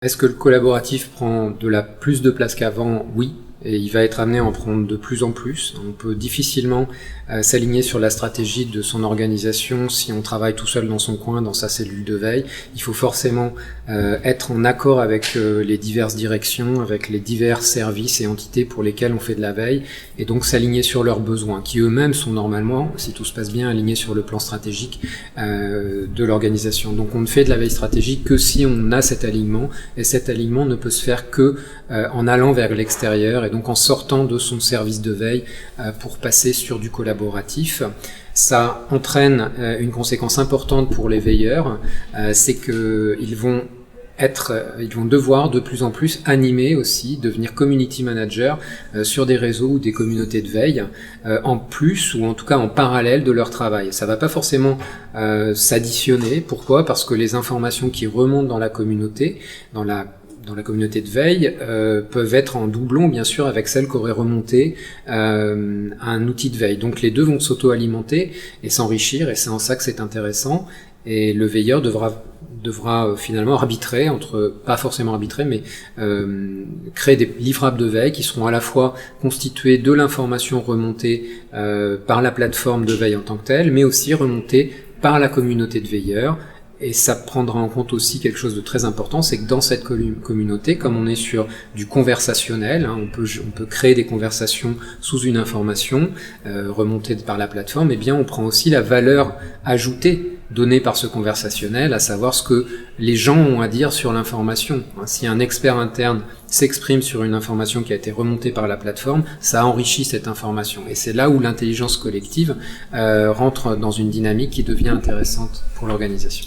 Est-ce que le collaboratif prend plus de place qu'avant? Oui. Et il va être amené à en prendre de plus en plus. On peut difficilement s'aligner sur la stratégie de son organisation si on travaille tout seul dans son coin, dans sa cellule de veille. Il faut forcément être en accord avec les diverses directions, avec les divers services et entités pour lesquels on fait de la veille, et donc s'aligner sur leurs besoins, qui eux-mêmes sont normalement, si tout se passe bien, alignés sur le plan stratégique de l'organisation. Donc on ne fait de la veille stratégique que si on a cet alignement, et cet alignement ne peut se faire que en allant vers l'extérieur, et donc en sortant de son service de veille pour passer sur du collaboratif. Ça entraîne une conséquence importante pour les veilleurs, c'est qu'ils vont devoir de plus en plus animer aussi, devenir community manager sur des réseaux ou des communautés de veille, en plus ou en tout cas en parallèle de leur travail. Ça va pas forcément s'additionner. Pourquoi? Parce que les informations qui remontent dans la communauté, dans la communauté de veille, peuvent être en doublon bien sûr avec celles qu'aurait remonté un outil de veille. Donc les deux vont s'auto-alimenter et s'enrichir, et c'est en ça que c'est intéressant. Et le veilleur devra finalement arbitrer pas forcément arbitrer, mais créer des livrables de veille qui seront à la fois constitués de l'information remontée par la plateforme de veille en tant que telle, mais aussi remontée par la communauté de veilleurs. Et ça prendra en compte aussi quelque chose de très important, c'est que dans cette communauté, comme on est sur du conversationnel, on peut créer des conversations sous une information remontée par la plateforme, et bien on prend aussi la valeur ajoutée donnée par ce conversationnel, à savoir ce que les gens ont à dire sur l'information. Si un expert interne s'exprime sur une information qui a été remontée par la plateforme, ça enrichit cette information. Et c'est là où l'intelligence collective rentre dans une dynamique qui devient intéressante pour l'organisation.